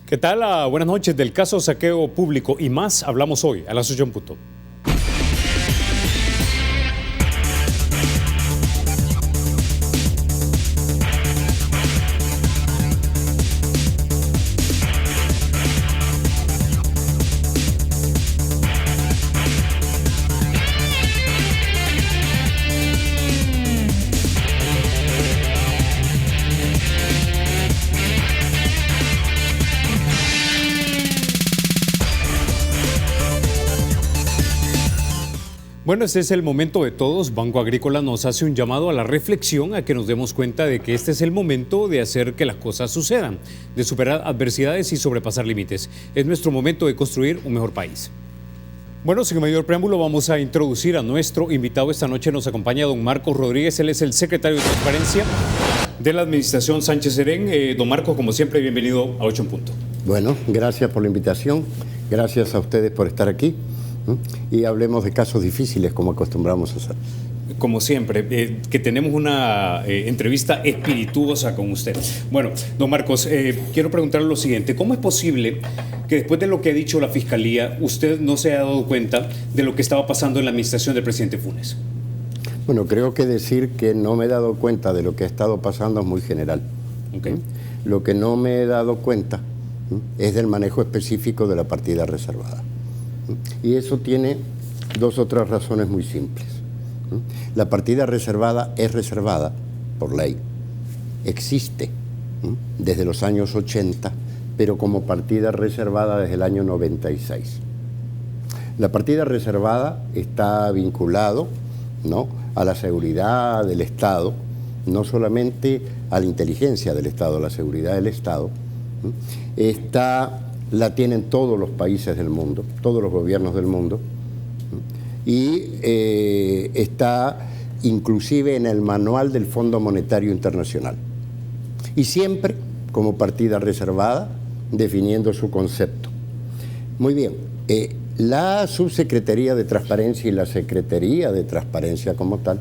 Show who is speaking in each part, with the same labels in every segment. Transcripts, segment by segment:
Speaker 1: ¿Qué tal? Buenas noches. Del caso saqueo público y más hablamos hoy a las 8:00. Bueno, este es el momento de todos. Banco Agrícola nos hace un llamado a la reflexión, a que nos demos cuenta de que este es el momento de hacer que las cosas sucedan, de superar adversidades y sobrepasar límites. Es nuestro momento de construir un mejor país. Bueno, sin mayor preámbulo, vamos a introducir a nuestro invitado. Esta noche nos acompaña don Marcos Rodríguez. Él es el secretario de Transparencia de la Administración Sánchez Serén. Don Marcos, como siempre, bienvenido a 8:00.
Speaker 2: Bueno, gracias por la invitación. Gracias a ustedes por estar aquí. Y hablemos de casos difíciles como acostumbramos a hacer.
Speaker 1: Como siempre, que tenemos una entrevista espirituosa con usted. Bueno, don Marcos, quiero preguntarle lo siguiente. ¿Cómo es posible que después de lo que ha dicho la Fiscalía, usted no se haya dado cuenta de lo que estaba pasando en la administración del presidente Funes?
Speaker 2: Bueno, creo que decir que no me he dado cuenta de lo que ha estado pasando es muy general.
Speaker 1: Okay.
Speaker 2: Lo que no me he dado cuenta es del manejo específico de la partida reservada. Y eso tiene dos otras razones muy simples. La partida reservada es reservada por ley. Existe desde los años 80, pero como partida reservada desde el año 96. La partida reservada está vinculado, ¿no?, a la seguridad del Estado, no solamente a la inteligencia del Estado, a la seguridad del Estado. La tienen todos los países del mundo, todos los gobiernos del mundo, y está inclusive en el manual del Fondo Monetario Internacional. Y siempre como partida reservada, definiendo su concepto. Muy bien, la Subsecretaría de Transparencia y la Secretaría de Transparencia como tal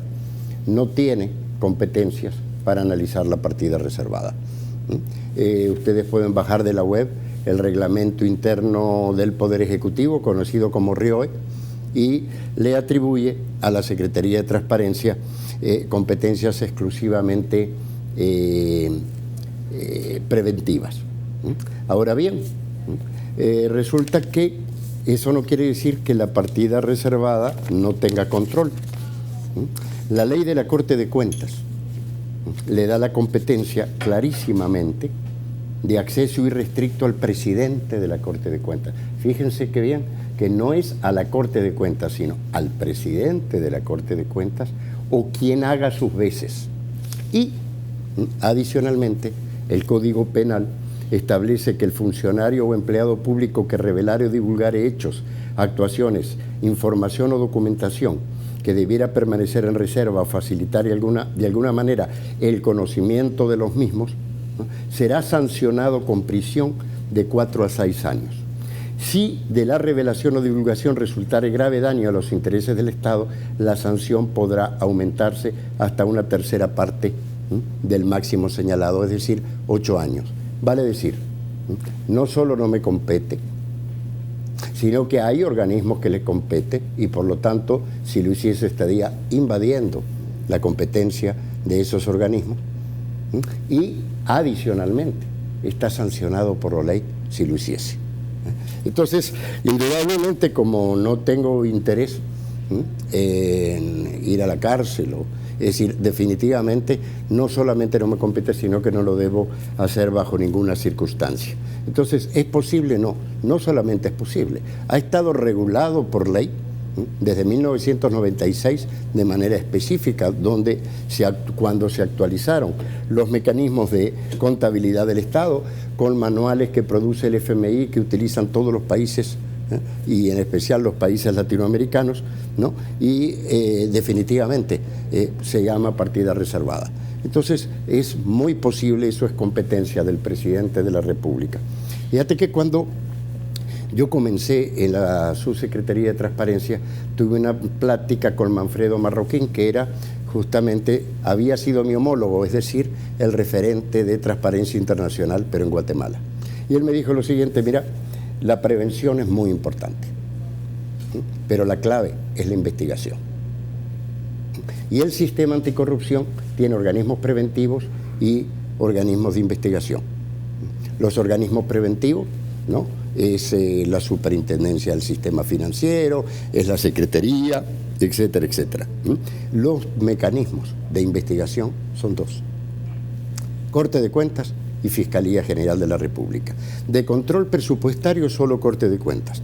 Speaker 2: no tiene competencias para analizar la partida reservada. Ustedes pueden bajar de la web el reglamento interno del Poder Ejecutivo, conocido como RIOE, y le atribuye a la Secretaría de Transparencia competencias exclusivamente preventivas. Ahora bien, resulta que eso no quiere decir que la partida reservada no tenga control. La ley de la Corte de Cuentas le da la competencia clarísimamente de acceso irrestricto al presidente de la Corte de Cuentas. Fíjense que bien, que no es a la Corte de Cuentas, sino al presidente de la Corte de Cuentas o quien haga sus veces. Y, adicionalmente, el Código Penal establece que el funcionario o empleado público que revelare o divulgare hechos, actuaciones, información o documentación que debiera permanecer en reserva o facilitar de alguna manera el conocimiento de los mismos, será sancionado con prisión de 4 a 6 años. Si de la revelación o divulgación resultare grave daño a los intereses del Estado, la sanción podrá aumentarse hasta una tercera parte del máximo señalado, es decir, 8 años. Vale decir, no solo no me compete, sino que hay organismos que les compete y por lo tanto, si lo hiciese, estaría invadiendo la competencia de esos organismos. Y adicionalmente está sancionado por la ley si lo hiciese. Entonces, indudablemente, como no tengo interés en ir a la cárcel, es decir, definitivamente no solamente no me compete, sino que no lo debo hacer bajo ninguna circunstancia. Entonces, ¿es posible? No, no solamente es posible, ha estado regulado por ley desde 1996 de manera específica, donde cuando se actualizaron los mecanismos de contabilidad del Estado con manuales que produce el FMI, que utilizan todos los países, y en especial los países latinoamericanos, ¿no? Y definitivamente se llama partida reservada. Entonces es muy posible, eso es competencia del presidente de la República. Fíjate que cuando yo comencé en la Subsecretaría de Transparencia, tuve una plática con Manfredo Marroquín, que era justamente, había sido mi homólogo, es decir, el referente de Transparencia Internacional, pero en Guatemala. Y él me dijo lo siguiente: mira, la prevención es muy importante, pero la clave es la investigación. Y el sistema anticorrupción tiene organismos preventivos y organismos de investigación. Los organismos preventivos, ¿no?, es la superintendencia del sistema financiero, es la secretaría, etcétera, etcétera. Los mecanismos de investigación son dos: Corte de Cuentas y Fiscalía General de la República. De control presupuestario, solo Corte de Cuentas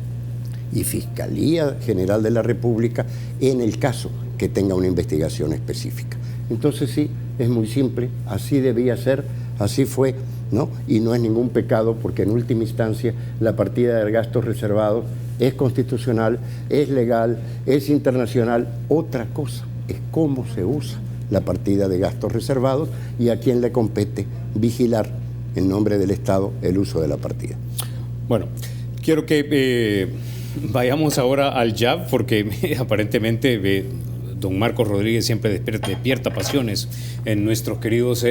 Speaker 2: y Fiscalía General de la República en el caso que tenga una investigación específica. Entonces sí, es muy simple, así debía ser, así fue, ¿no? Y no es ningún pecado, porque en última instancia la partida de gastos reservados es constitucional, es legal, es internacional. Otra cosa es cómo se usa la partida de gastos reservados y a quién le compete vigilar en nombre del Estado el uso de la partida.
Speaker 1: Bueno, quiero que vayamos ahora al jab, porque aparentemente don Marcos Rodríguez siempre despierta pasiones en nuestros queridos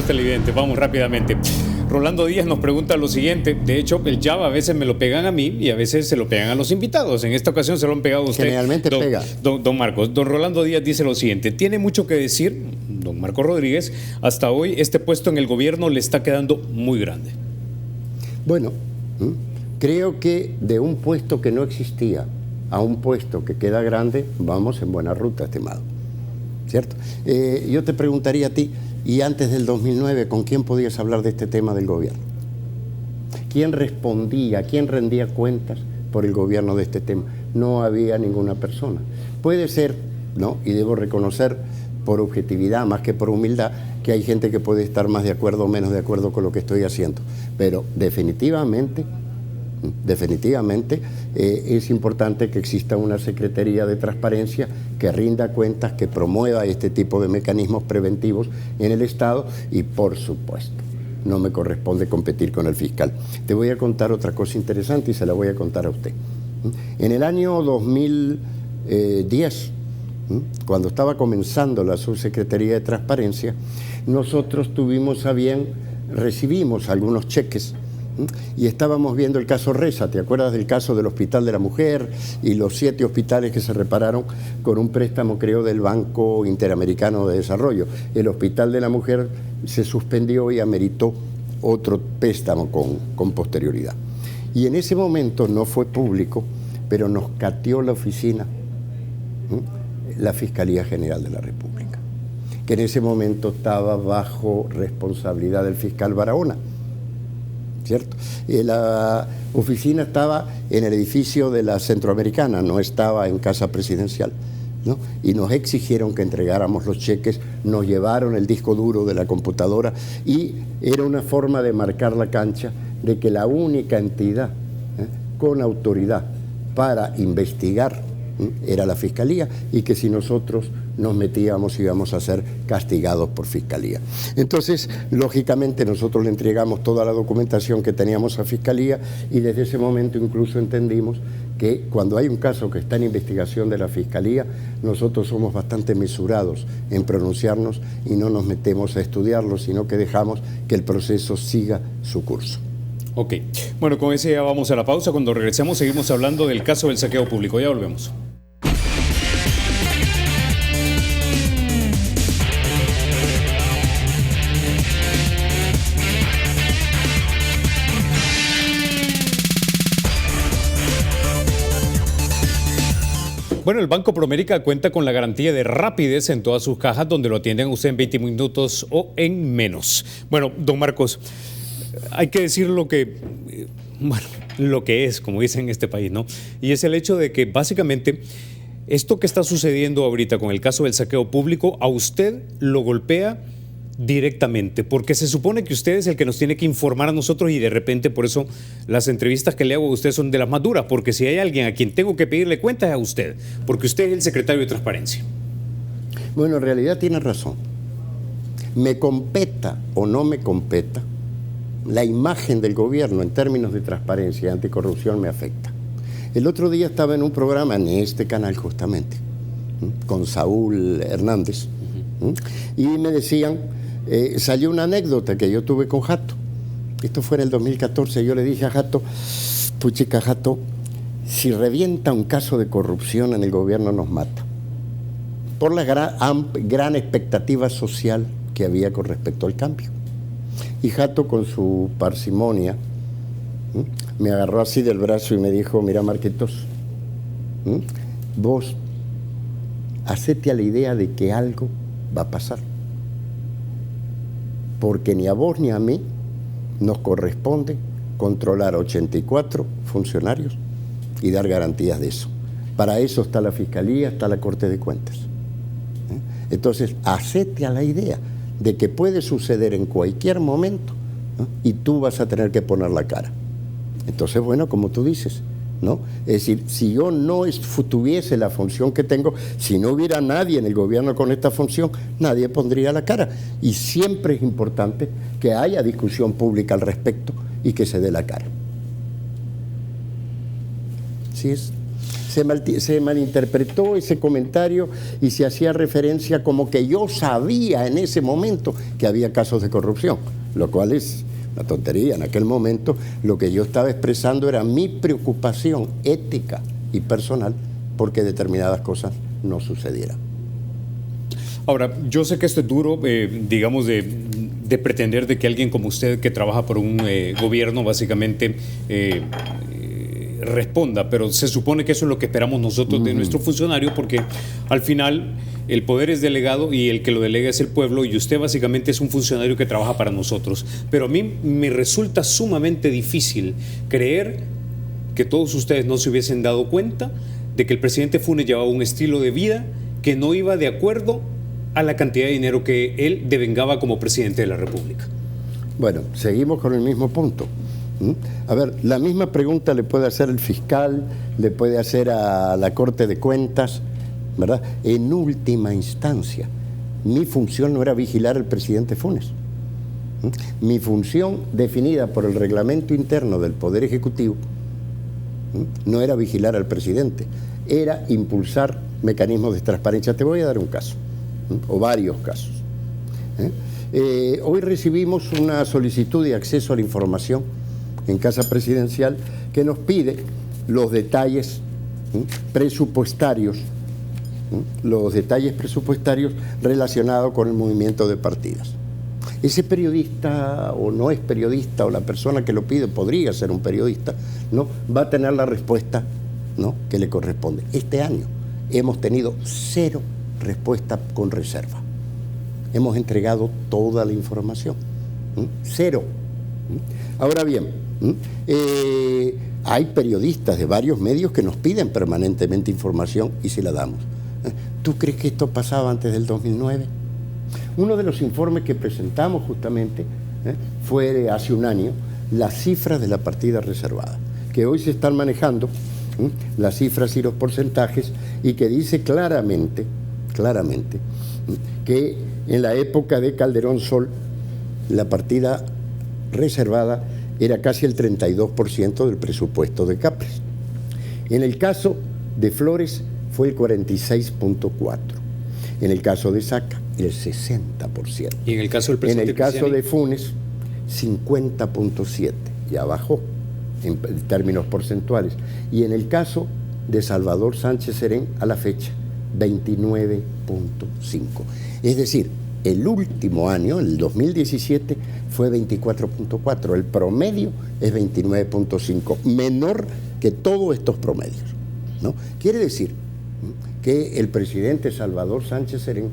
Speaker 1: televidentes. Vamos rápidamente. Rolando Díaz nos pregunta lo siguiente: de hecho, el jab a veces me lo pegan a mí y a veces se lo pegan a los invitados. En esta ocasión se lo han pegado a usted.
Speaker 2: Generalmente pega.
Speaker 1: Don Marcos. Don Rolando Díaz dice lo siguiente: tiene mucho que decir, don Marcos Rodríguez. Hasta hoy este puesto en el gobierno le está quedando muy grande.
Speaker 2: Bueno, creo que de un puesto que no existía a un puesto que queda grande, vamos en buena ruta, estimado. ¿Cierto? Yo te preguntaría a ti, y antes del 2009, ¿con quién podías hablar de este tema del gobierno? ¿Quién respondía, quién rendía cuentas por el gobierno de este tema? No había ninguna persona. Puede ser, ¿no?, y debo reconocer por objetividad más que por humildad, que hay gente que puede estar más de acuerdo o menos de acuerdo con lo que estoy haciendo, pero definitivamente es importante que exista una Secretaría de Transparencia que rinda cuentas, que promueva este tipo de mecanismos preventivos en el Estado, y por supuesto no me corresponde competir con el fiscal. Te voy a contar otra cosa interesante y se la voy a contar a usted. En el año 2010, cuando estaba comenzando la Subsecretaría de Transparencia, nosotros recibimos algunos cheques y estábamos viendo el caso Reza. ¿Te acuerdas del caso del Hospital de la Mujer y los 7 hospitales que se repararon con un préstamo, creo, del Banco Interamericano de Desarrollo? El Hospital de la Mujer se suspendió y ameritó otro préstamo con posterioridad. Y en ese momento no fue público, pero nos cateó la oficina, la Fiscalía General de la República, que en ese momento estaba bajo responsabilidad del fiscal Barahona, ¿cierto? La oficina estaba en el edificio de la Centroamericana, no estaba en Casa Presidencial, ¿no? Y nos exigieron que entregáramos los cheques, nos llevaron el disco duro de la computadora, y era una forma de marcar la cancha de que la única entidad con autoridad para investigar era la Fiscalía, y que si nosotros nos metíamos íbamos a ser castigados por Fiscalía. Entonces, lógicamente, nosotros le entregamos toda la documentación que teníamos a Fiscalía, y desde ese momento incluso entendimos que cuando hay un caso que está en investigación de la Fiscalía, nosotros somos bastante mesurados en pronunciarnos y no nos metemos a estudiarlo, sino que dejamos que el proceso siga su curso.
Speaker 1: Ok. Bueno, con ese ya vamos a la pausa. Cuando regresemos seguimos hablando del caso del saqueo público. Ya volvemos. Bueno, el Banco Promérica cuenta con la garantía de rapidez en todas sus cajas, donde lo atienden a usted en 20 minutos o en menos. Bueno, don Marcos, hay que decir lo que es, como dicen en este país, ¿no? Y es el hecho de que básicamente esto que está sucediendo ahorita con el caso del saqueo público, a usted lo golpea directamente, porque se supone que usted es el que nos tiene que informar a nosotros, y de repente por eso las entrevistas que le hago a usted son de las más duras, porque si hay alguien a quien tengo que pedirle cuentas es a usted, porque usted es el secretario de Transparencia.
Speaker 2: Bueno, en realidad tiene razón. Me competa o no me competa, la imagen del gobierno en términos de transparencia y anticorrupción me afecta. El otro día estaba en un programa en este canal justamente, con Saúl Hernández, y me decían, salió una anécdota que yo tuve con Jato, esto fue en el 2014, yo le dije a Jato, puchica Jato, si revienta un caso de corrupción en el gobierno nos mata. Por la gran expectativa social que había con respecto al cambio. Y Jato, con su parsimonia, me agarró así del brazo y me dijo, mira Marquitos, vos hacete a la idea de que algo va a pasar. Porque ni a vos ni a mí nos corresponde controlar 84 funcionarios y dar garantías de eso. Para eso está la Fiscalía, está la Corte de Cuentas. Entonces, hacete a la idea de que puede suceder en cualquier momento, ¿no? Y tú vas a tener que poner la cara. Entonces, bueno, como tú dices, ¿no? Es decir, si yo no tuviese la función que tengo, si no hubiera nadie en el gobierno con esta función, nadie pondría la cara. Y siempre es importante que haya discusión pública al respecto y que se dé la cara. ¿Sí es? Se malinterpretó ese comentario y se hacía referencia como que yo sabía en ese momento que había casos de corrupción, lo cual es una tontería. En aquel momento lo que yo estaba expresando era mi preocupación ética y personal porque determinadas cosas no sucedieran.
Speaker 1: Ahora, yo sé que esto es duro, digamos, de pretender de que alguien como usted que trabaja por un gobierno básicamente responda, pero se supone que eso es lo que esperamos nosotros de nuestro funcionario, porque al final el poder es delegado y el que lo delega es el pueblo, y usted básicamente es un funcionario que trabaja para nosotros. Pero a mí me resulta sumamente difícil creer que todos ustedes no se hubiesen dado cuenta de que el presidente Funes llevaba un estilo de vida que no iba de acuerdo a la cantidad de dinero que él devengaba como presidente de la República.
Speaker 2: Bueno, seguimos con el mismo punto. A ver, la misma pregunta le puede hacer el fiscal, le puede hacer a la Corte de Cuentas, ¿verdad? En última instancia, mi función no era vigilar al presidente Funes. Mi función, definida por el reglamento interno del Poder Ejecutivo, no era vigilar al presidente, era impulsar mecanismos de transparencia. Te voy a dar un caso, o varios casos. Hoy recibimos una solicitud de acceso a la información en Casa Presidencial que nos pide los detalles presupuestarios, relacionados con el movimiento de partidas. Ese periodista, o no es periodista, o la persona que lo pide podría ser un periodista, ¿no? Va a tener la respuesta, ¿no?, que le corresponde. Este año hemos tenido 0 respuestas con reserva. Hemos entregado toda la información. 0. Ahora bien, hay periodistas de varios medios que nos piden permanentemente información y se la damos. ¿Tú crees que esto pasaba antes del 2009? Uno de los informes que presentamos justamente fue hace un año las cifras de la partida reservada, que hoy se están manejando, las cifras y los porcentajes, y que dice claramente que en la época de Calderón Sol la partida reservada era casi el 32% del presupuesto de Capres. En el caso de Flores fue el 46.4%. En el caso de Saca, el 60%.
Speaker 1: ¿Y en el caso del presidente?
Speaker 2: En el caso de Funes, 50.7%. Ya bajó en términos porcentuales. Y en el caso de Salvador Sánchez Serén, a la fecha, 29.5%. Es decir, el último año, el 2017, fue 24.4%. El promedio es 29.5%, menor que todos estos promedios, ¿no? Quiere decir que el presidente Salvador Sánchez Serén,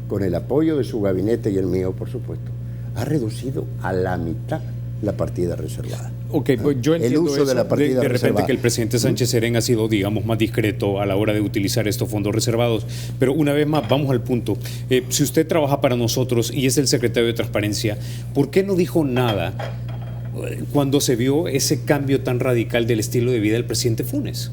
Speaker 2: con el apoyo de su gabinete y el mío, por supuesto, ha reducido a la mitad la partida reservada.
Speaker 1: Ok, pues yo entiendo
Speaker 2: el uso
Speaker 1: eso,
Speaker 2: de la partida
Speaker 1: de repente
Speaker 2: reservada.
Speaker 1: que el presidente Sánchez Serén ha sido, digamos, más discreto a la hora de utilizar estos fondos reservados. Pero una vez más, vamos al punto. Si usted trabaja para nosotros y es el secretario de Transparencia, ¿por qué no dijo nada cuando se vio ese cambio tan radical del estilo de vida del presidente Funes?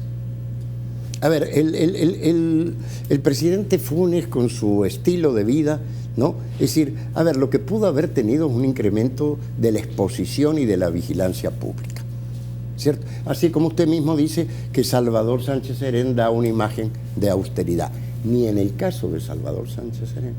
Speaker 2: A ver, el presidente Funes, con su estilo de vida, ¿no? Es decir, a ver, lo que pudo haber tenido es un incremento de la exposición y de la vigilancia pública, ¿cierto? Así como usted mismo dice que Salvador Sánchez Serén da una imagen de austeridad. Ni en el caso de Salvador Sánchez Serén,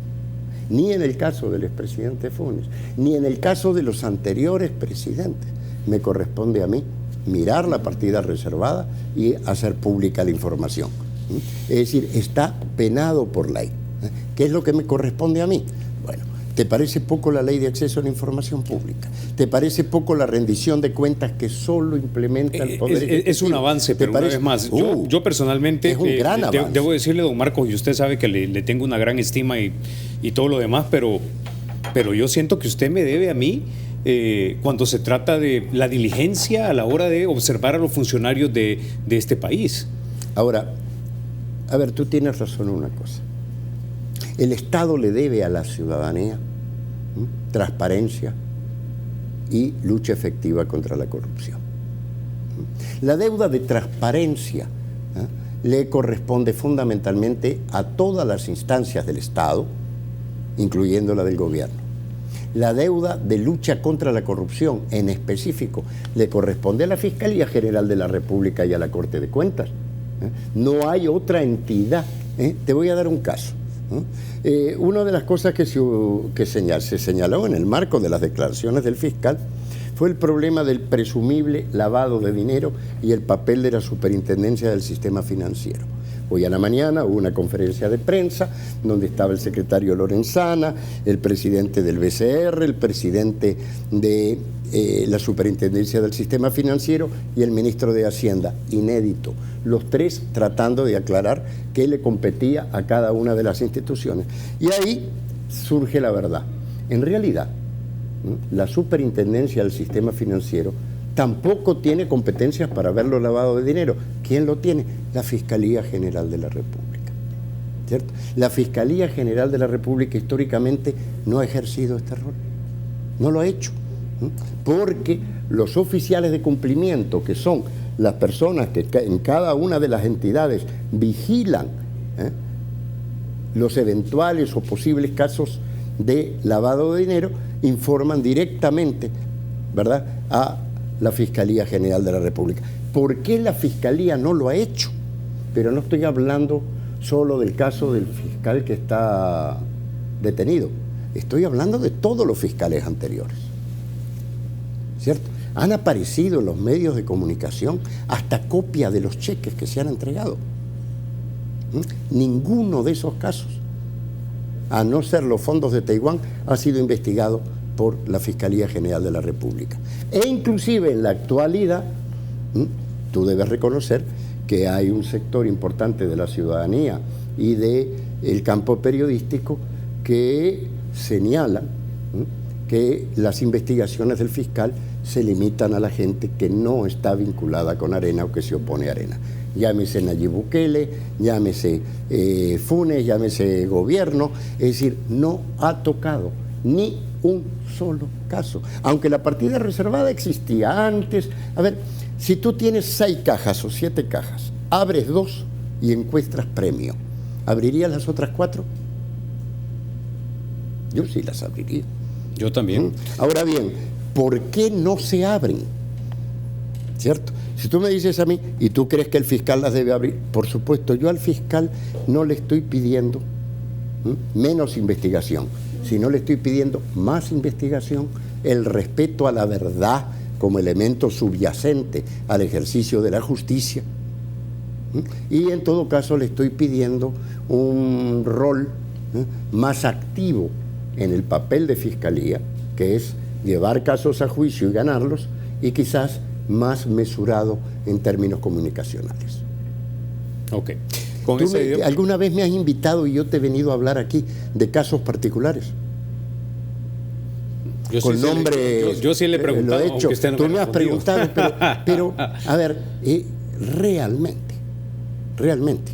Speaker 2: ni en el caso del expresidente Funes, ni en el caso de los anteriores presidentes. Me corresponde a mí mirar la partida reservada y hacer pública la información. Es decir, está penado por ley. ¿Qué es lo que me corresponde a mí? Bueno, ¿te parece poco la ley de acceso a la información pública? ¿Te parece poco la rendición de cuentas que solo implementa el Poder Ejecutivo?
Speaker 1: Es un avance, pero una vez más, yo personalmente,
Speaker 2: es un gran avance.
Speaker 1: Debo decirle, don Marcos, y usted sabe que le tengo una gran estima y todo lo demás, pero yo siento que usted me debe a mí cuando se trata de la diligencia a la hora de observar a los funcionarios de este país.
Speaker 2: Ahora, a ver, tú tienes razón en una cosa. El Estado le debe a la ciudadanía transparencia y lucha efectiva contra la corrupción. La deuda de transparencia le corresponde fundamentalmente a todas las instancias del Estado, incluyendo la del gobierno. La deuda de lucha contra la corrupción, en específico, le corresponde a la Fiscalía General de la República y a la Corte de Cuentas. No hay otra entidad. Te voy a dar un caso. Una de las cosas que se señaló en el marco de las declaraciones del fiscal fue el problema del presumible lavado de dinero y el papel de la superintendencia del sistema financiero. Hoy a la mañana hubo una conferencia de prensa donde estaba el secretario Lorenzana, el presidente del BCR, el presidente de la superintendencia del sistema financiero y el ministro de Hacienda, inédito. Los tres tratando de aclarar qué le competía a cada una de las instituciones. Y ahí surge la verdad. En realidad, la superintendencia del sistema financiero tampoco tiene competencias para ver los lavados de dinero. ¿Quién lo tiene? La Fiscalía General de la República, ¿cierto? La Fiscalía General de la República históricamente no ha ejercido este rol. No lo ha hecho. Porque los oficiales de cumplimiento, que son las personas que en cada una de las entidades vigilan los eventuales o posibles casos de lavado de dinero, informan directamente, ¿verdad?, a la Fiscalía General de la República. ¿Por qué la Fiscalía no lo ha hecho? Pero no estoy hablando solo del caso del fiscal que está detenido. Estoy hablando de todos los fiscales anteriores, ¿cierto? Han aparecido en los medios de comunicación hasta copia de los cheques que se han entregado. Ninguno de esos casos, a no ser los fondos de Taiwán, ha sido investigado por la Fiscalía General de la República. E inclusive en la actualidad, tú debes reconocer que hay un sector importante de la ciudadanía y del campo periodístico que señalan que las investigaciones del fiscal se limitan a la gente que no está vinculada con Arena o que se opone a Arena. Llámese Nayib Bukele, llámese Funes, llámese gobierno, es decir, no ha tocado ni un solo caso. Aunque la partida reservada existía antes. A ver, si tú tienes 6 cajas o 7 cajas, abres 2 y encuentras premio, ¿abrirías las otras 4? Yo sí las abriría.
Speaker 1: Yo también.
Speaker 2: Ahora bien, ¿por qué no se abren? ¿Cierto? Si tú me dices a mí, ¿y tú crees que el fiscal las debe abrir? Por supuesto, yo al fiscal no le estoy pidiendo menos investigación, sino le estoy pidiendo más investigación, el respeto a la verdad como elemento subyacente al ejercicio de la justicia. Y en todo caso le estoy pidiendo un rol más activo en el papel de fiscalía, que es llevar casos a juicio y ganarlos, y quizás más mesurado en términos comunicacionales.
Speaker 1: Ok.
Speaker 2: ¿Alguna vez me has invitado y yo te he venido a hablar aquí de casos particulares?
Speaker 1: Yo sí le he preguntado.
Speaker 2: Lo he hecho. Tú me has preguntado, pero a ver, realmente,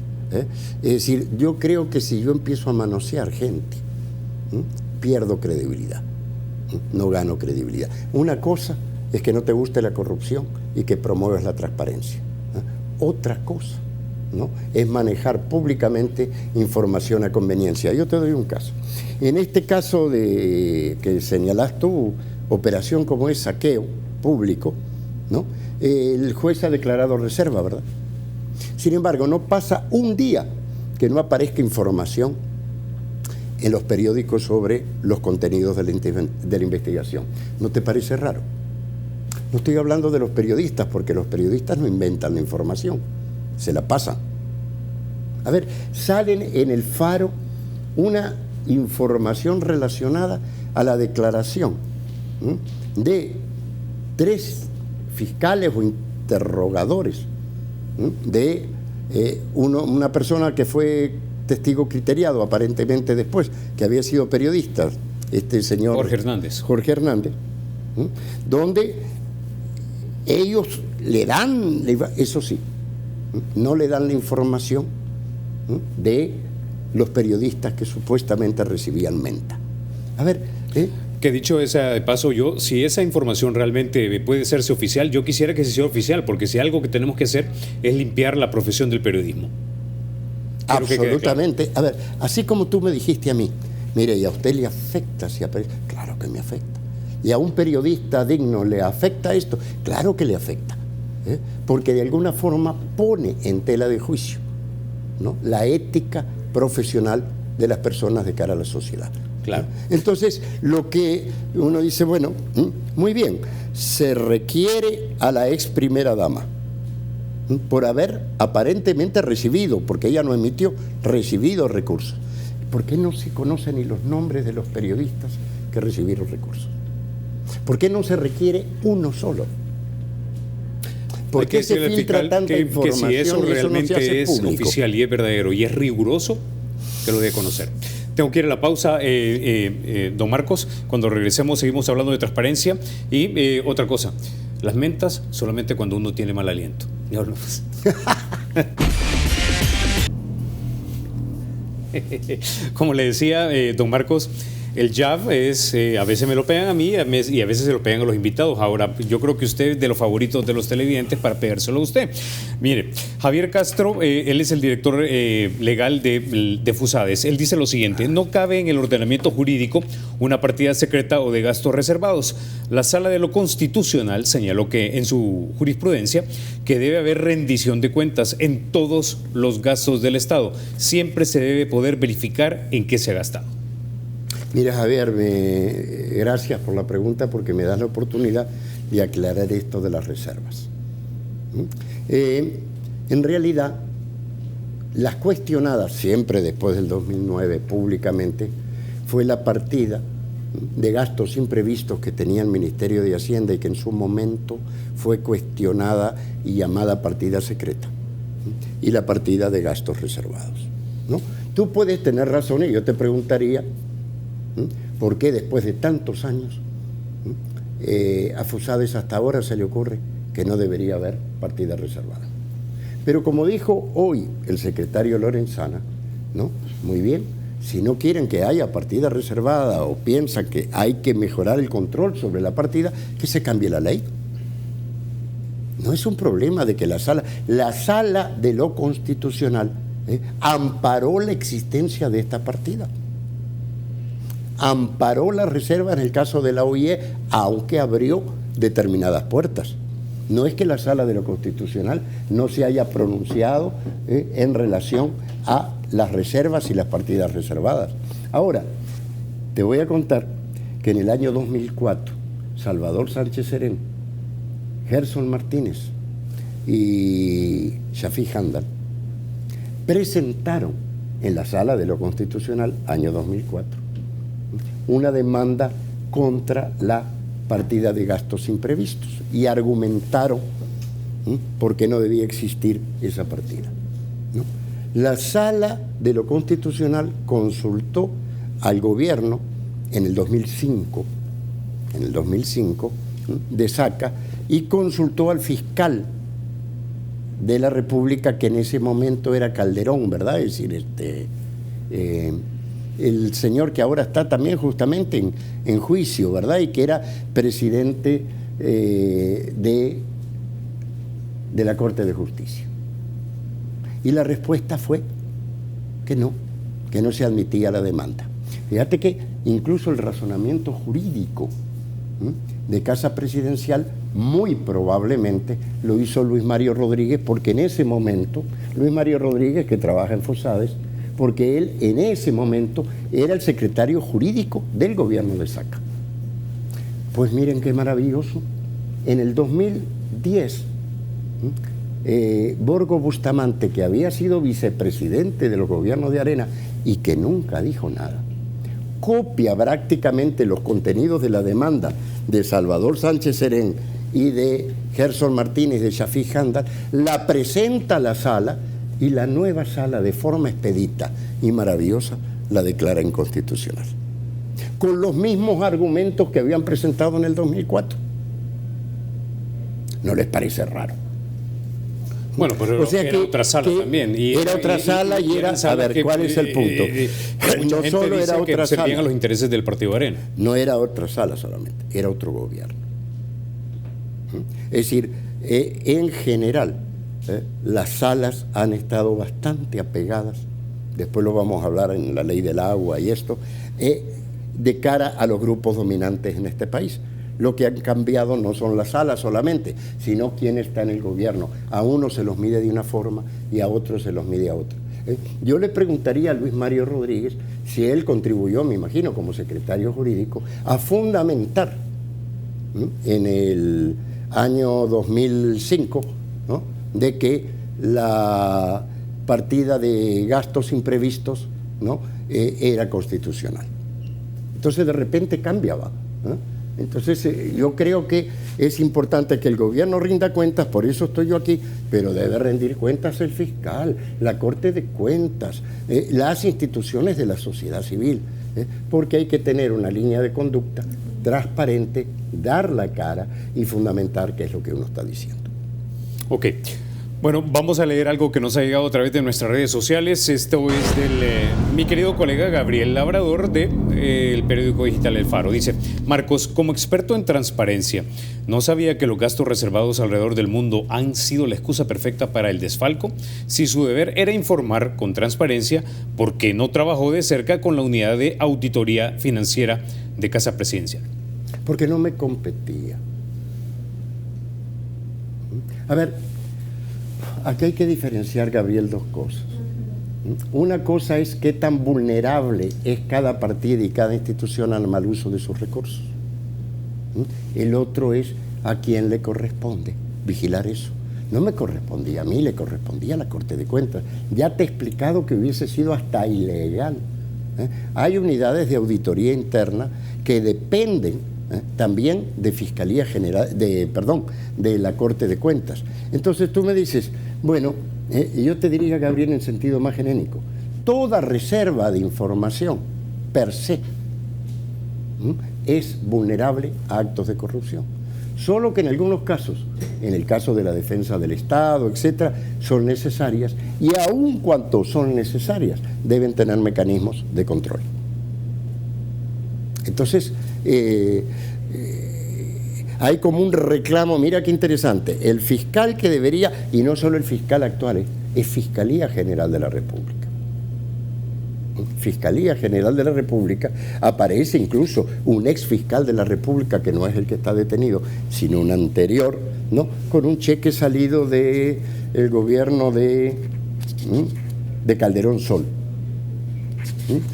Speaker 2: es decir, yo creo que si yo empiezo a manosear gente, pierdo credibilidad, no gano credibilidad. Una cosa es que no te guste la corrupción y que promuevas la transparencia. Otra cosa, ¿no?, es manejar públicamente información a conveniencia. Yo te doy un caso. En este caso que señalas tú, operación como es saqueo público, ¿no?, el juez ha declarado reserva, ¿verdad? Sin embargo, no pasa un día que no aparezca información en los periódicos sobre los contenidos de la investigación. ¿No te parece raro? No estoy hablando de los periodistas, porque los periodistas no inventan la información, se la pasan. A ver, salen en el Faro una información relacionada a la declaración de 3 fiscales o interrogadores de una persona que fue testigo criteriado aparentemente después, que había sido periodista, este señor Jorge Hernández, donde ellos le dan, eso sí, no le dan la información de los periodistas que supuestamente recibían menta. A ver,
Speaker 1: que dicho esa de paso, yo, si esa información realmente puede hacerse oficial, yo quisiera que se hiciera oficial, porque si algo que tenemos que hacer es limpiar la profesión del periodismo.
Speaker 2: Absolutamente. Claro. A ver, así como tú me dijiste a mí, mire, ¿y a usted le afecta si aparece? Claro que me afecta. ¿Y a un periodista digno le afecta esto? Claro que le afecta, porque de alguna forma pone en tela de juicio, ¿no?, la ética profesional de las personas de cara a la sociedad.
Speaker 1: Claro.
Speaker 2: Entonces, lo que uno dice, bueno, muy bien, se requiere a la ex primera dama por haber aparentemente recibido, porque ella no emitió, recibido recursos. ¿Por qué no se conocen ni los nombres de los periodistas que recibieron recursos? ¿Por qué no se requiere uno solo? ¿Por qué se filtra tanta información?
Speaker 1: Que si eso realmente
Speaker 2: no se hace
Speaker 1: es
Speaker 2: público?
Speaker 1: Oficial y es verdadero y es riguroso, que lo dé a conocer. Tengo que ir a la pausa, don Marcos. Cuando regresemos seguimos hablando de transparencia. Y otra cosa, las mentas solamente cuando uno tiene mal aliento. Ya hablamos. Como le decía, don Marcos, el jab es, a veces me lo pegan a mí y a veces se lo pegan a los invitados. Ahora, yo creo que usted es de los favoritos de los televidentes para pegárselo a usted. Mire, Javier Castro, él es el director legal de FUSADES. Él dice lo siguiente: no cabe en el ordenamiento jurídico una partida secreta o de gastos reservados. La Sala de lo Constitucional señaló que en su jurisprudencia que debe haber rendición de cuentas en todos los gastos del Estado. Siempre se debe poder verificar en qué se ha gastado.
Speaker 2: Mira, Javier, gracias por la pregunta, porque me das la oportunidad de aclarar esto de las reservas. En realidad, las cuestionadas, siempre después del 2009 públicamente, fue la partida de gastos imprevistos que tenía el Ministerio de Hacienda y que en su momento fue cuestionada y llamada partida secreta, y la partida de gastos reservados, ¿no? Tú puedes tener razón y yo te preguntaría ¿por qué después de tantos años a FUSADES hasta ahora se le ocurre que no debería haber partida reservada? Pero como dijo hoy el secretario Lorenzana, ¿no?, muy bien, si no quieren que haya partida reservada o piensan que hay que mejorar el control sobre la partida, que se cambie la ley. No es un problema de que la sala de lo constitucional amparó la existencia de esta partida. Amparó la reserva en el caso de la OIE, aunque abrió determinadas puertas. No es que la Sala de lo Constitucional no se haya pronunciado en relación a las reservas y las partidas reservadas. Ahora, te voy a contar que en el año 2004, Salvador Sánchez Serén, Gerson Martínez y Shafiq Handal presentaron en la Sala de lo Constitucional, año 2004, una demanda contra la partida de gastos imprevistos y argumentaron por qué no debía existir esa partida, ¿no? La Sala de lo Constitucional consultó al gobierno en el 2005 de Saca, y consultó al fiscal de la República, que en ese momento era Calderón, ¿verdad? Es decir, el señor que ahora está también justamente en juicio, ¿verdad? Y que era presidente de la Corte de Justicia. Y la respuesta fue que no se admitía la demanda. Fíjate que incluso el razonamiento jurídico de Casa Presidencial muy probablemente lo hizo Luis Mario Rodríguez, porque en ese momento, Luis Mario Rodríguez, que trabaja en FUSADES, porque él en ese momento era el secretario jurídico del gobierno de Saca. Pues miren qué maravilloso. En el 2010, Borgo Bustamante, que había sido vicepresidente de los gobiernos de Arena y que nunca dijo nada, copia prácticamente los contenidos de la demanda de Salvador Sánchez Serén y de Gerson Martínez de Shafik Handal, la presenta a la sala y la nueva sala, de forma expedita y maravillosa, la declara inconstitucional, con los mismos argumentos que habían presentado en el 2004. ¿No les parece raro?
Speaker 1: Bueno, pero
Speaker 2: o sea
Speaker 1: era otra sala también.
Speaker 2: Era otra sala y era... A ver, ¿cuál es el punto?
Speaker 1: No solo era otra sala. Servían a los intereses del Partido Arena.
Speaker 2: No era otra sala solamente, era otro gobierno. Es decir, en general, las salas han estado bastante apegadas, después lo vamos a hablar en la ley del agua y esto, de cara a los grupos dominantes en este país. Lo que han cambiado no son las salas solamente, sino quién está en el gobierno. A uno se los mide de una forma y a otro se los mide a otra. Yo le preguntaría a Luis Mario Rodríguez si él contribuyó, me imagino, como secretario jurídico, a fundamentar, ¿no?, en el año 2005, ¿no?, de que la partida de gastos imprevistos, ¿no?, era constitucional. Entonces de repente cambiaba, ¿no? Entonces yo creo que es importante que el gobierno rinda cuentas, por eso estoy yo aquí, pero debe rendir cuentas el fiscal, la Corte de Cuentas, las instituciones de la sociedad civil, porque hay que tener una línea de conducta transparente, dar la cara y fundamentar qué es lo que uno está diciendo.
Speaker 1: Ok. Bueno, vamos a leer algo que nos ha llegado a través de nuestras redes sociales. Esto es del mi querido colega Gabriel Labrador del periódico digital El Faro. Dice: Marcos, como experto en transparencia, ¿no sabía que los gastos reservados alrededor del mundo han sido la excusa perfecta para el desfalco? Si su deber era informar con transparencia, ¿por qué no trabajó de cerca con la unidad de auditoría financiera de Casa Presidencial?
Speaker 2: Porque no me competía. A ver, aquí hay que diferenciar, Gabriel, dos cosas. Una cosa es qué tan vulnerable es cada partida y cada institución al mal uso de sus recursos. El otro es a quién le corresponde vigilar eso. No me correspondía a mí, le correspondía a la Corte de Cuentas. Ya te he explicado que hubiese sido hasta ilegal. Hay unidades de auditoría interna que dependen también de Fiscalía General, de la Corte de Cuentas. Entonces tú me dices, bueno, yo te diría, Gabriel, en sentido más genérico, toda reserva de información per se es vulnerable a actos de corrupción. Solo que en algunos casos, en el caso de la defensa del Estado, etcétera, son necesarias, y aun cuanto son necesarias, deben tener mecanismos de control. Entonces, hay como un reclamo, mira qué interesante, el fiscal que debería, y no solo el fiscal actual, es Fiscalía General de la República. Fiscalía General de la República, aparece incluso un ex fiscal de la República, que no es el que está detenido, sino un anterior, ¿no?, con un cheque salido del gobierno de Calderón Sol,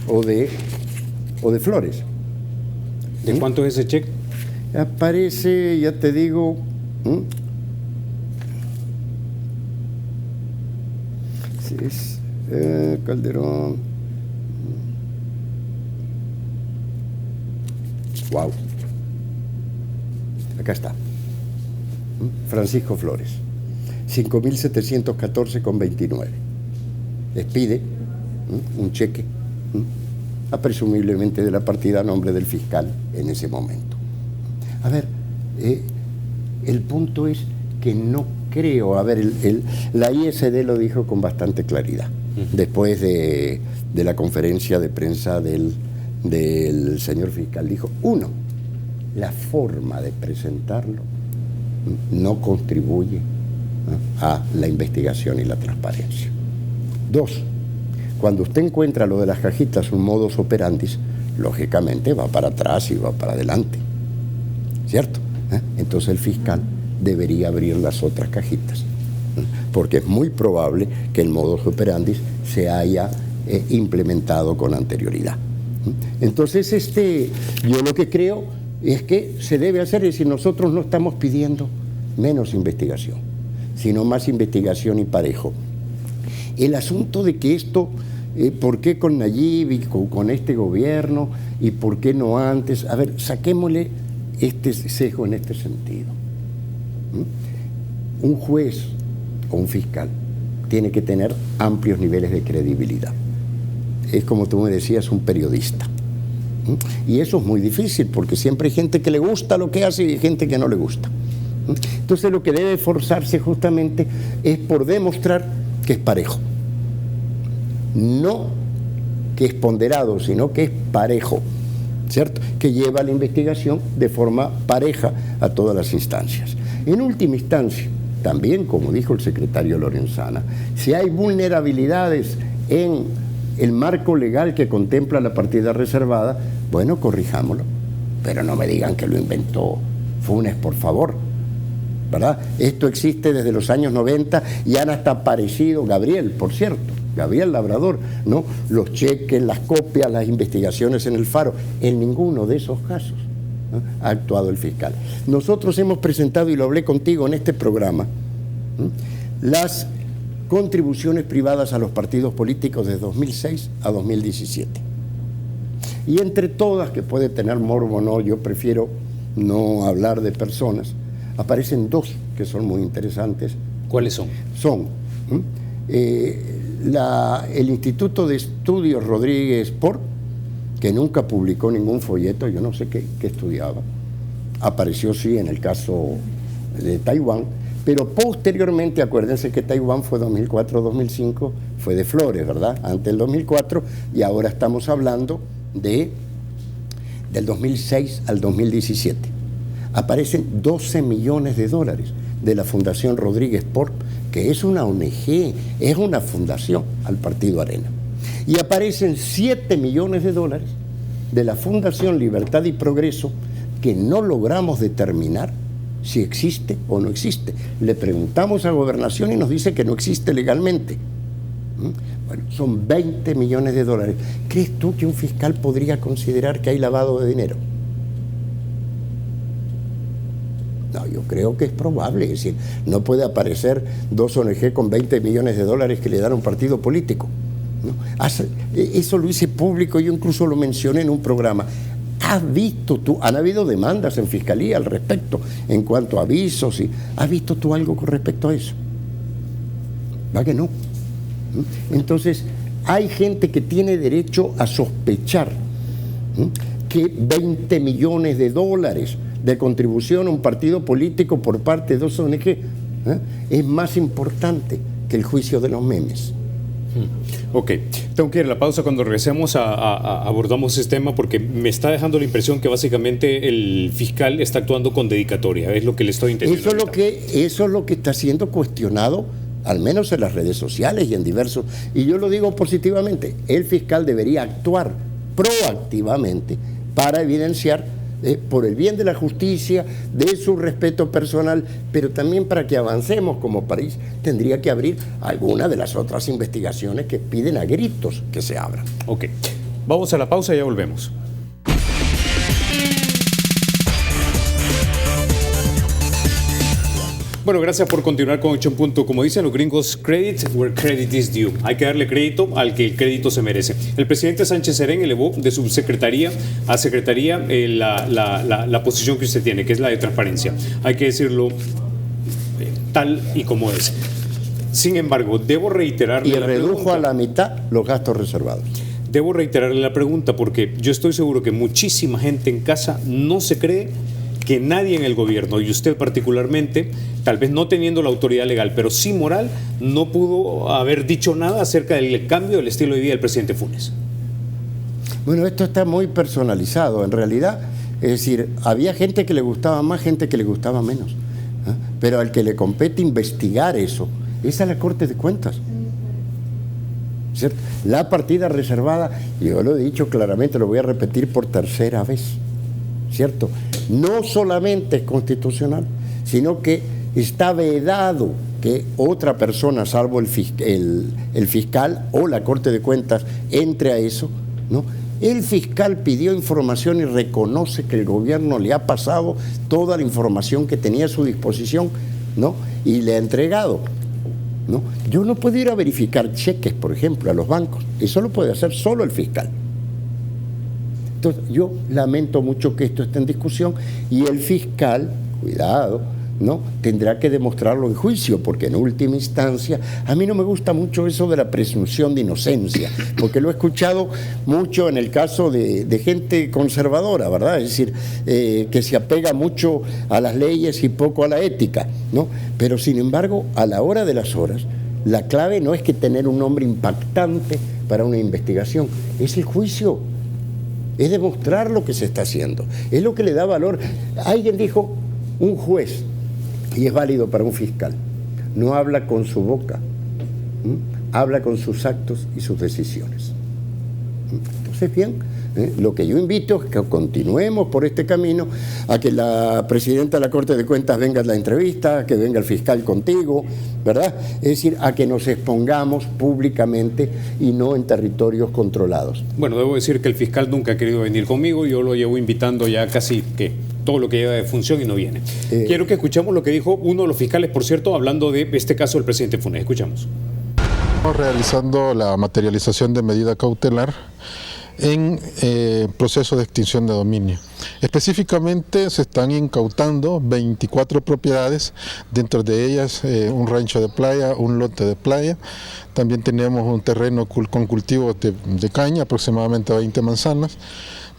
Speaker 2: o de Flores.
Speaker 1: ¿De cuánto es ese cheque?
Speaker 2: Aparece, ya te digo, sí, es Calderón. Wow. Acá está. Francisco Flores. 5.714,29. Les pide un cheque, presumiblemente de la partida a nombre del fiscal en ese momento. A ver, el punto es que no creo, a ver, la ISD lo dijo con bastante claridad, después de la conferencia de prensa del señor fiscal. Dijo, uno, la forma de presentarlo no contribuye a la investigación y la transparencia. Dos, cuando usted encuentra lo de las cajitas, un modus operandi, lógicamente va para atrás y va para adelante, ¿cierto? Entonces el fiscal debería abrir las otras cajitas, porque es muy probable que el modus operandi se haya implementado con anterioridad. Entonces, yo lo que creo es que se debe hacer, es decir, nosotros no estamos pidiendo menos investigación, sino más investigación y parejo. El asunto de que esto, ¿por qué con Nayib y con este gobierno y por qué no antes? A ver, saquémosle este sesgo en este sentido. Un juez o un fiscal tiene que tener amplios niveles de credibilidad. Es como tú me decías, un periodista. Y eso es muy difícil porque siempre hay gente que le gusta lo que hace y hay gente que no le gusta. Entonces lo que debe esforzarse justamente es por demostrar que es parejo. No que es ponderado, sino que es parejo, ¿cierto? Que lleva la investigación de forma pareja a todas las instancias. En última instancia, también, como dijo el secretario Lorenzana, si hay vulnerabilidades en el marco legal que contempla la partida reservada, bueno, corrijámoslo. Pero no me digan que lo inventó Funes, por favor. ¿Verdad? Esto existe desde los años 90 y han hasta aparecido, Gabriel, por cierto, Gabriel Labrador, ¿no? Los cheques, las copias, las investigaciones en el Faro. En ninguno de esos casos, ¿no?, ha actuado el fiscal. Nosotros hemos presentado, y lo hablé contigo en este programa, ¿no?, las contribuciones privadas a los partidos políticos de 2006 a 2017. Y entre todas, que puede tener morbo o no, yo prefiero no hablar de personas, aparecen dos que son muy interesantes.
Speaker 1: ¿Cuáles son?
Speaker 2: Son el Instituto de Estudios Rodríguez Port, que nunca publicó ningún folleto, yo no sé qué estudiaba, apareció sí en el caso de Taiwán, pero posteriormente, acuérdense que Taiwán fue 2004-2005, fue de Flores, ¿verdad? Antes del 2004, y ahora estamos hablando del 2006 al 2017. Aparecen 12 millones de dólares de la Fundación Rodríguez Port, que es una ONG, es una fundación al Partido Arena. Y aparecen 7 millones de dólares de la Fundación Libertad y Progreso, que no logramos determinar si existe o no existe. Le preguntamos a Gobernación y nos dice que no existe legalmente. Bueno, son 20 millones de dólares. ¿Crees tú que un fiscal podría considerar que hay lavado de dinero? No, yo creo que es probable. Es decir, no puede aparecer dos ONG con 20 millones de dólares que le dan a un partido político, ¿no? Eso lo hice público, yo incluso lo mencioné en un programa. ¿Has visto tú? Han habido demandas en Fiscalía al respecto, en cuanto a avisos. ¿Has visto tú algo con respecto a eso? ¿Va que no? Entonces, hay gente que tiene derecho a sospechar que 20 millones de dólares de contribución a un partido político por parte de dos ONG es más importante que el juicio de los memes.
Speaker 1: Ok, tengo que ir a la pausa. Cuando regresemos abordamos este tema porque me está dejando la impresión que básicamente el fiscal está actuando con dedicatoria, es lo que le estoy entendiendo.
Speaker 2: Eso es lo que está siendo cuestionado, al menos en las redes sociales y en diversos, y yo lo digo positivamente, el fiscal debería actuar proactivamente para evidenciar por el bien de la justicia, de su respeto personal, pero también para que avancemos como país, tendría que abrir alguna de las otras investigaciones que piden a gritos que se abran.
Speaker 1: Ok, vamos a la pausa y ya volvemos. Bueno, gracias por continuar con Hecho en Punto. Como dicen los gringos, credit where credit is due. Hay que darle crédito al que el crédito se merece. El presidente Sánchez Serén elevó de subsecretaría a secretaría la posición que usted tiene, que es la de transparencia. Hay que decirlo tal y como es. Sin embargo, debo reiterarle
Speaker 2: y redujo a la mitad los gastos reservados.
Speaker 1: Debo reiterarle la pregunta porque yo estoy seguro que muchísima gente en casa no se cree que nadie en el gobierno, y usted particularmente, tal vez no teniendo la autoridad legal, pero sí moral, no pudo haber dicho nada acerca del cambio del estilo de vida del presidente Funes.
Speaker 2: Bueno, esto está muy personalizado, en realidad. Es decir, había gente que le gustaba más, gente que le gustaba menos, ¿eh? Pero al que le compete investigar eso, es a la Corte de Cuentas, ¿cierto? La partida reservada, yo lo he dicho claramente, lo voy a repetir por tercera vez, ¿cierto? No solamente es constitucional, sino que está vedado que otra persona, salvo el fiscal o la Corte de Cuentas, entre a eso, ¿no? El fiscal pidió información y reconoce que el gobierno le ha pasado toda la información que tenía a su disposición, ¿no? Y le ha entregado, ¿no? Yo no puedo ir a verificar cheques, por ejemplo, a los bancos. Eso lo puede hacer solo el fiscal. Entonces, yo lamento mucho que esto esté en discusión y el fiscal, cuidado, ¿no?, tendrá que demostrarlo en juicio, porque en última instancia, a mí no me gusta mucho eso de la presunción de inocencia, porque lo he escuchado mucho en el caso de gente conservadora, ¿verdad? Es decir, que se apega mucho a las leyes y poco a la ética, ¿no? Pero sin embargo, a la hora de las horas, la clave no es que tener un nombre impactante para una investigación, es el juicio, es demostrar lo que se está haciendo, es lo que le da valor. Alguien dijo, un juez, y es válido para un fiscal, no habla con su boca, habla con sus actos y sus decisiones. Entonces, bien, lo que yo invito es que continuemos por este camino, a que la presidenta de la Corte de Cuentas venga a la entrevista, que venga el fiscal contigo, ¿verdad? Es decir, a que nos expongamos públicamente y no en territorios controlados.
Speaker 1: Bueno, debo decir que el fiscal nunca ha querido venir conmigo, yo lo llevo invitando ya casi que todo lo que lleva de función y no viene. Quiero que escuchemos lo que dijo uno de los fiscales, por cierto, hablando de este caso del presidente Funes. Escuchamos.
Speaker 3: Estamos realizando la materialización de medida cautelar en proceso de extinción de dominio. Específicamente se están incautando 24 propiedades, dentro de ellas un rancho de playa, un lote de playa. También tenemos un terreno con cultivos de caña, aproximadamente 20 manzanas.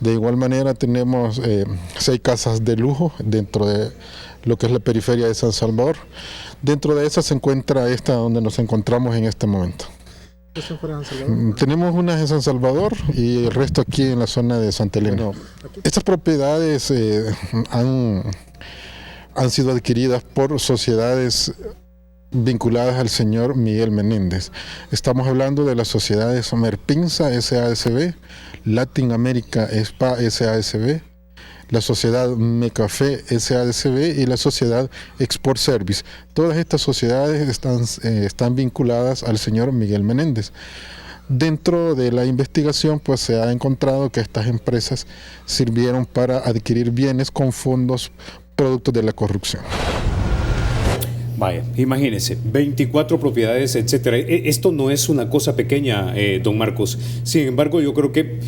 Speaker 3: De igual manera tenemos 6 casas de lujo dentro de lo que es la periferia de San Salvador. Dentro de esas se encuentra esta donde nos encontramos en este momento. Tenemos unas en San Salvador y el resto aquí en la zona de Santa Elena. Estas propiedades han sido adquiridas por sociedades vinculadas al señor Miguel Menéndez. Estamos hablando de las sociedades Merpinsa SASB, Latin America SPA SASB, la sociedad Mecafé SASB y la sociedad Export Service. Todas estas sociedades están vinculadas al señor Miguel Menéndez. Dentro de la investigación, pues se ha encontrado que estas empresas sirvieron para adquirir bienes con fondos productos de la corrupción.
Speaker 1: Vaya, imagínense, 24 propiedades, etcétera. Esto no es una cosa pequeña, don Marcos. Sin embargo, yo creo que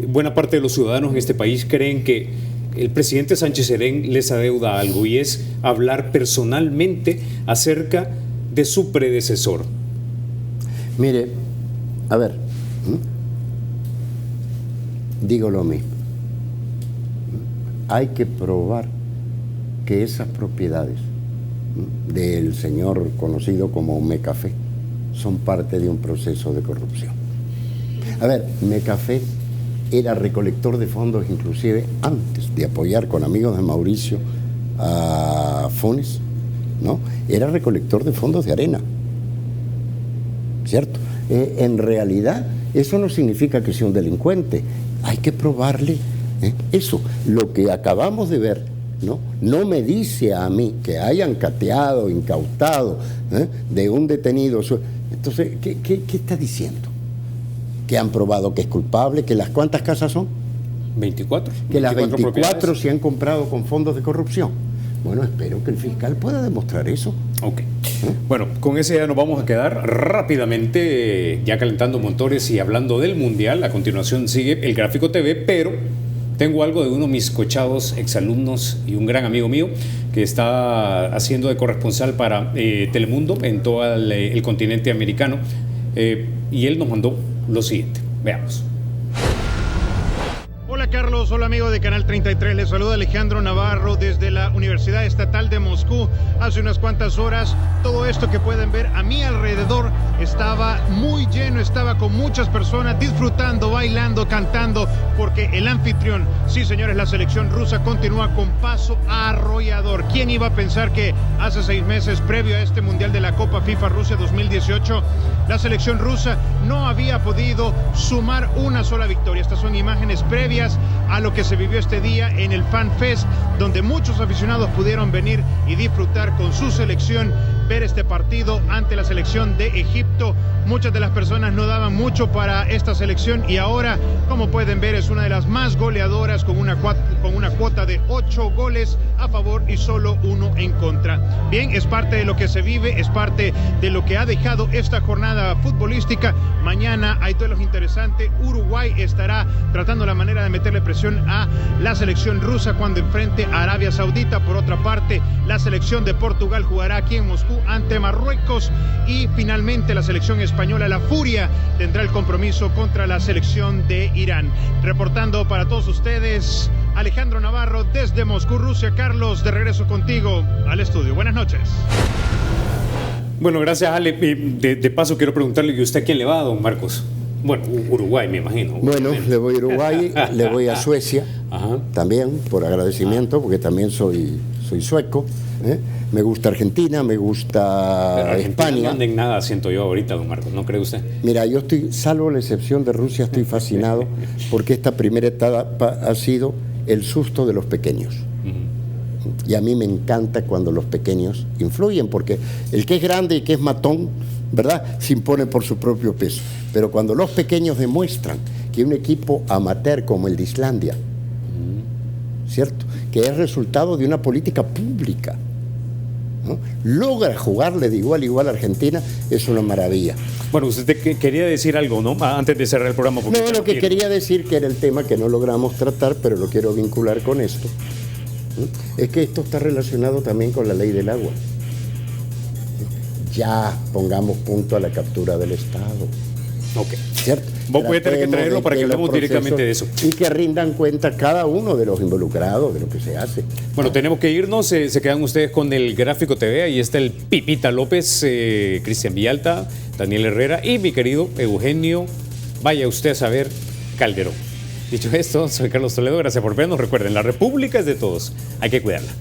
Speaker 1: buena parte de los ciudadanos en este país creen que el presidente Sánchez Serén les adeuda algo, y es hablar personalmente acerca de su predecesor.
Speaker 2: Mire, a ver, digo lo mismo. Hay que probar que esas propiedades del señor conocido como Mecafé son parte de un proceso de corrupción. A ver, Mecafé era recolector de fondos inclusive antes de apoyar con amigos de Mauricio a Funes, ¿no? Era recolector de fondos de arena, ¿cierto? En realidad eso no significa que sea un delincuente, hay que probarle eso. Lo que acabamos de ver no me dice a mí que hayan cateado, incautado de un detenido. Entonces, ¿qué está diciendo? ¿Que han probado que es culpable? ¿Que las cuántas casas son?
Speaker 1: 24.
Speaker 2: Que las 24 se han comprado con fondos de corrupción. Bueno, espero que el fiscal pueda demostrar eso.
Speaker 1: Ok. Bueno, con ese ya nos vamos a quedar rápidamente, ya calentando motores y hablando del Mundial. A continuación sigue el Gráfico TV, pero tengo algo de uno de mis cochados exalumnos y un gran amigo mío que está haciendo de corresponsal para Telemundo en todo el continente americano, y él nos mandó lo siguiente. Veamos.
Speaker 4: Hola Carlos, hola amigo de Canal 33, les saluda Alejandro Navarro desde la Universidad Estatal de Moscú. Hace unas cuantas horas, todo esto que pueden ver a mi alrededor estaba muy lleno, estaba con muchas personas disfrutando, bailando, cantando, porque el anfitrión, sí señores, la selección rusa continúa con paso arrollador. ¿Quién iba a pensar que hace 6 meses, previo a este Mundial de la Copa FIFA Rusia 2018, la selección rusa no había podido sumar una sola victoria? Estas son imágenes previas a lo que se vivió este día en el Fan Fest, donde muchos aficionados pudieron venir y disfrutar con su selección ver este partido ante la selección de Egipto. Muchas de las personas no daban mucho para esta selección y ahora, como pueden ver, es una de las más goleadoras con una cuota de 8 goles a favor y solo 1 en contra. Bien, es parte de lo que se vive, es parte de lo que ha dejado esta jornada futbolística. Mañana hay duelos interesantes. Uruguay estará tratando la manera de meterle presión a la selección rusa cuando enfrente a Arabia Saudita. Por otra parte, la selección de Portugal jugará aquí en Moscú ante Marruecos y finalmente la selección española, la Furia, tendrá el compromiso contra la selección de Irán. Reportando para todos ustedes, Alejandro Navarro desde Moscú, Rusia. Carlos, de regreso contigo al estudio. Buenas noches.
Speaker 1: Bueno, gracias, Ale. De paso quiero preguntarle, ¿y usted a quién le va, don Marcos? Bueno, Uruguay, me imagino.
Speaker 2: Bueno, le voy a Uruguay, le voy a Suecia, también por agradecimiento, porque también soy sueco. Me gusta Argentina, me gusta España.
Speaker 1: No anden nada, siento yo ahorita, don Marcos, ¿no cree usted?
Speaker 2: Mira, yo estoy, salvo la excepción de Rusia, estoy fascinado porque esta primera etapa ha sido el susto de los pequeños. Y a mí me encanta cuando los pequeños influyen, porque el que es grande y que es matón, ¿verdad?, se impone por su propio peso. Pero cuando los pequeños demuestran que un equipo amateur como el de Islandia, ¿cierto?, que es resultado de una política pública, ¿no?, logra jugarle de igual a igual a Argentina, es una maravilla.
Speaker 1: Bueno, usted quería decir algo, ¿no?, antes de cerrar el programa.
Speaker 2: No, lo que quería decir, que era el tema que no logramos tratar, pero lo quiero vincular con esto, es que esto está relacionado también con la ley del agua. Ya pongamos punto a la captura del Estado.
Speaker 1: Ok.
Speaker 2: ¿Cierto?
Speaker 1: Vos puede tener que traerlo para que hablemos directamente de eso.
Speaker 2: Y que rindan cuenta cada uno de los involucrados de lo que se hace.
Speaker 1: Bueno, tenemos que irnos. Se quedan ustedes con el Gráfico TV. Ahí está el Pipita López, Cristian Villalta, Daniel Herrera y mi querido Eugenio, vaya usted a saber, Calderón. Dicho esto, soy Carlos Toledo. Gracias por vernos. Recuerden, la República es de todos. Hay que cuidarla.